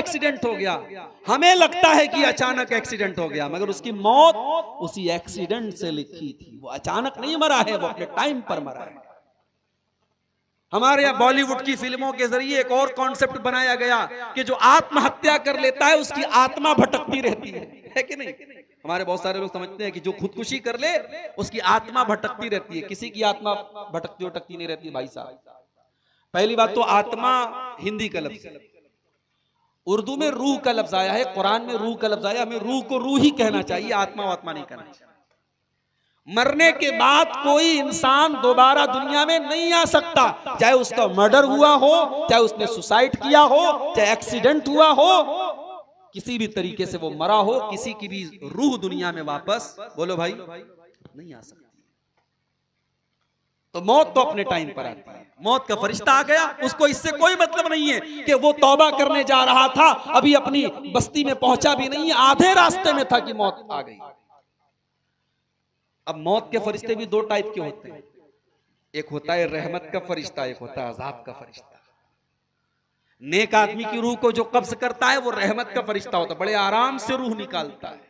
Accident हो गया। हमें लगता है कि अचानक एक्सीडेंट हो गया, मगर उसकी मौत उसी एक्सीडेंट से लिखी थी। वो अचानक नहीं मरा है, वो अपने टाइम पर मरा है। हमारे यहाँ बॉलीवुड की फिल्मों के जरिए एक और कॉन्सेप्ट बनाया गया कि जो आत्महत्या कर लेता है उसकी आत्मा भटकती रहती है कि नहीं? हमारे बहुत सारे लोग समझते हैं कि जो खुदकुशी कर ले उसकी आत्मा भटकती रहती है। किसी की आत्मा भटकती भटकती नहीं रहती भाई साहब। पहली बात तो आत्मा हिंदी का लफ्ज है, उर्दू में रूह का लफ्ज आया है, कुरान में रूह का लफ्ज आया। हमें रूह को रूह ही कहना चाहिए, आत्मा आत्मा नहीं कहना चाहिए। मरने के बाद कोई इंसान दोबारा दुनिया में नहीं आ सकता, चाहे उसका मर्डर हुआ हो, चाहे उसने सुसाइड किया हो, चाहे एक्सीडेंट हुआ हो, किसी भी तरीके से वो मरा हो, किसी की भी रूह दुनिया में वापस, बोलो भाई, नहीं आ सकती। तो मौत तो अपने टाइम पर आती है। मौत का फरिश्ता आ गया, उसको इससे कोई मतलब नहीं है कि वो तौबा करने जा रहा था, अभी अपनी बस्ती में पहुंचा भी नहीं, आधे रास्ते में था कि मौत आ गई। अब मौत के फरिश्ते भी दो टाइप के होते हैं, एक होता है रहमत का फरिश्ता, एक होता है अजाब का फरिश्ता। नेक आदमी की रूह को जो कब्ज करता है वो रहमत का फरिश्ता होता है, बड़े आराम से रूह निकालता है।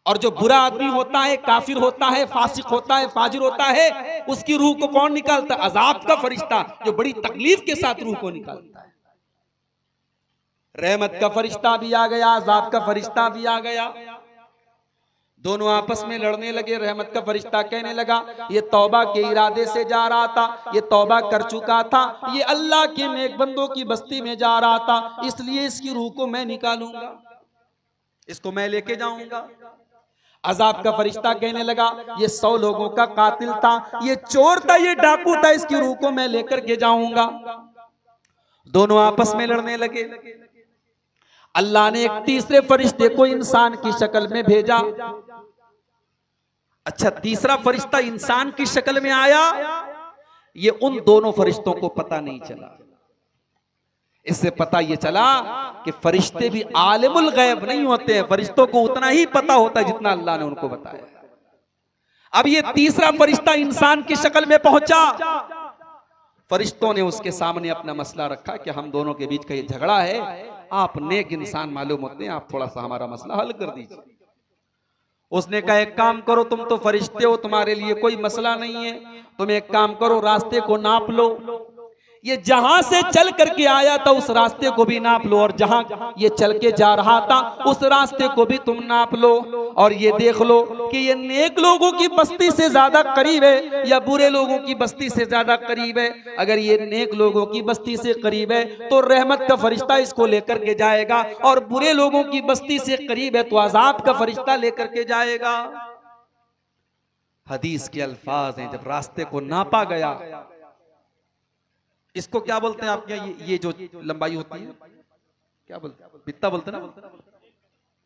और जो बुरा आदमी होता है, काफिर होता है, फासिक होता है, फाजिर होता है, उसकी रूह को कौन निकालता है? अजाब का फरिश्ता, जो बड़ी तकलीफ के साथ रूह को निकालता है। रहमत का फरिश्ता भी आ गया, अजाब का फरिश्ता भी आ गया, दोनों आपस में लड़ने लगे। रहमत का फरिश्ता कहने लगा, ये तौबा के इरादे से जा रहा था, ये तौबा कर चुका था, ये अल्लाह के नेक बंदों की बस्ती में जा रहा था, इसलिए इसकी रूह को मैं निकालूंगा, इसको मैं लेके जाऊंगा। अजाब का फरिश्ता कहने लगा, ये 100 लोगों का कातिल था, ये चोर था, ये डाकू था, इसकी रूह को मैं लेकर के जाऊंगा। दोनों आपस में लड़ने लगे। अल्लाह ने एक तीसरे फरिश्ते को इंसान की शक्ल में भेजा। अच्छा, तीसरा फरिश्ता इंसान की शक्ल में आया, ये उन दोनों फरिश्तों को पता नहीं चला। इससे पता ये चला कि फरिश्ते भी आलिमुल गैब नहीं होते हैं, फरिश्तों को उतना ही पता होता है जितना अल्लाह ने उनको बताया। अब ये तीसरा फरिश्ता इंसान की शक्ल में पहुंचा, फरिश्तों ने उसके सामने अपना मसला रखा कि हम दोनों के बीच का ये झगड़ा है, आप नेक इंसान मालूम होते हैं, आप थोड़ा सा हमारा मसला हल कर दीजिए। उसने कहा, एक काम करो, तुम तो फरिश्ते हो, तुम्हारे लिए कोई मसला नहीं है, तुम एक काम करो, रास्ते को नाप लो। ये जहां से चल करके आया था उस रास्ते को भी नाप लो, और जहां ये चल के जा रहा था उस रास्ते को भी तुम नाप लो, और ये देख लो कि ये नेक लोगों की बस्ती से ज्यादा करीब है या बुरे लोगों की बस्ती से ज्यादा करीब है। अगर ये नेक लोगों की बस्ती से करीब है तो रहमत का फरिश्ता इसको लेकर के जाएगा, और बुरे लोगों की बस्ती से करीब है तो अजाब का फरिश्ता लेकर के जाएगा। हदीस के अल्फाज हैं, जब रास्ते को नापा गया, इसको क्या बोलते हैं आपके यहाँ, ये जो लंबाई होती है क्या बोलते हैं? बित्ता बोलते हैं ना,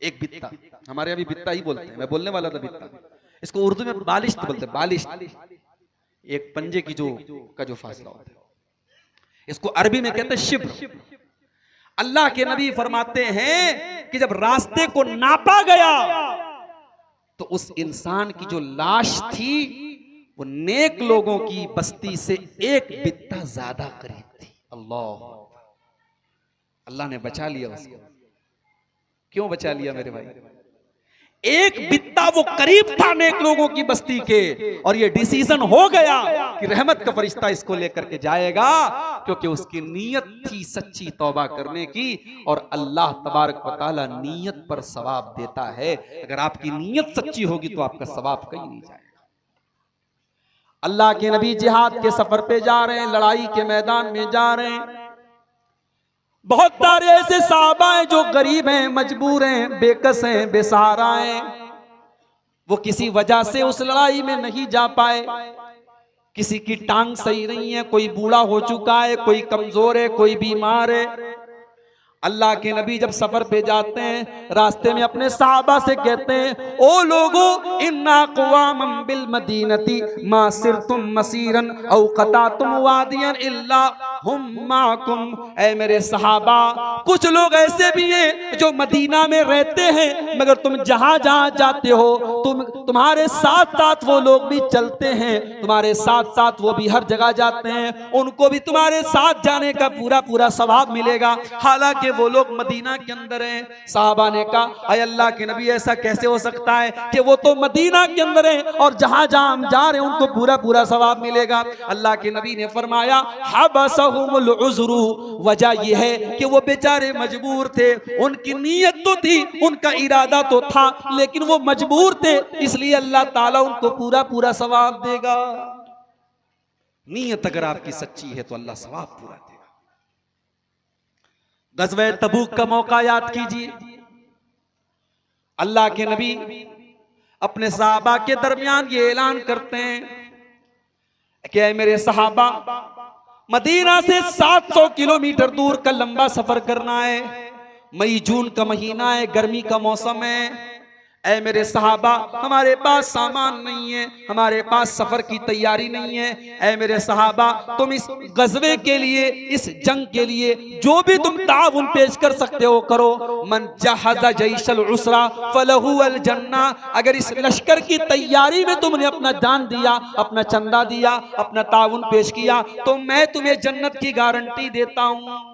एक बित्ता, हमारे यहाँ भी बित्ता ही बोलते हैं, मैं बोलने वाला था बित्ता। इसको उर्दू में बालिश बोलते हैं, बालिश, एक पंजे की जो फासला होता है, इसको अरबी में कहते हैं शिब्र। अल्लाह के नबी फरमाते हैं कि जब रास्ते को नापा गया तो उस इंसान की जो लाश थी वो नेक लोगों की बस्ती से एक बित्ता ज्यादा करीब थी। अल्लाह ने बचा लिया उसको। क्यों बचा लिया मेरे भाई? एक बित्ता वो करीब था नेक लोगों की बस्ती के, और ये डिसीजन हो गया कि रहमत का फरिश्ता इसको लेकर के जाएगा, क्योंकि उसकी नीयत थी सच्ची तौबा करने की, और अल्लाह तबारक व तआला नीयत पर सवाब देता है। अगर आपकी नीयत सच्ची होगी तो आपका सवाब कहीं नहीं जाएगा। अल्लाह के नबी जिहाद के सफर पे जा रहे हैं, लड़ाई के मैदान में जा रहे हैं। बहुत सारे ऐसे साहबा हैं जो गरीब हैं, मजबूर हैं, बेकस हैं, बेसहारा हैं, वो किसी वजह से उस लड़ाई में नहीं जा पाए। किसी की टांग सही नहीं है, कोई बूढ़ा हो चुका है, कोई कमजोर है, कोई बीमार है। अल्लाह के नबी जब सफर पे जाते हैं, रास्ते में अपने साहबा से कहते हैं, ओ लोगो, इन्ना क़वामन बिल मदीनती मा सिरतुम मसीरन औ क़तातुम वादियन इल्ला हुम माकुम, ऐ मेरे सहाबा कुछ लोग ऐसे भी हैं जो मदीना में रहते हैं मगर तुम जहां जहां जाते हो तुम्हारे साथ साथ वो लोग भी चलते हैं, तुम्हारे साथ साथ वो भी हर जगह जाते हैं, उनको भी तुम्हारे साथ जाने का पूरा पूरा सवाब मिलेगा, हालांकि वो लोग मदीना के अंदर हैं। साहबा ने कहा, अय अल्लाह के नबी ऐसा कैसे हो सकता है कि वो तो मदीना के अंदर हैं और जहां जहां हम जा रहे हैं उनको पूरा पूरा सवाब मिलेगा। अल्लाह के नबी ने फरमाया, हबसहुमुल उज़्रु, वजह यह है कि वो बेचारे मजबूर थे, उनकी नीयत तो थी, उनका इरादा तो था, लेकिन वो मजबूर थे, इसलिए अल्लाह ताला उनको पूरा पूरा सवाब देगा। नीयत अगर आपकी सच्ची है तो अल्लाह सवाब पूरा देगा। गज़वे तबूक का मौका याद कीजिए, अल्लाह के नबी अपने सहाबा के दरमियान ये ऐलान करते हैं कि मेरे सहाबा, मदीना से 700 किलोमीटर दूर का लंबा सफर करना है, मई जून का महीना है, गर्मी का मौसम है, ऐ मेरे सहाबा हमारे पास सामान नहीं है, हमारे पास सफर की तैयारी नहीं है, ऐ मेरे सहाबा तुम इस गज़वे के लिए, इस जंग के लिए जो भी तुम ताउन पेश कर सकते हो करो। मन जहज़ जैशल उसरा फलहु अल जन्ना, अगर इस लश्कर की तैयारी में तुमने अपना जान दिया, अपना चंदा दिया, अपना ताउन पेश किया तो मैं तुम्हें जन्नत की गारंटी देता हूं।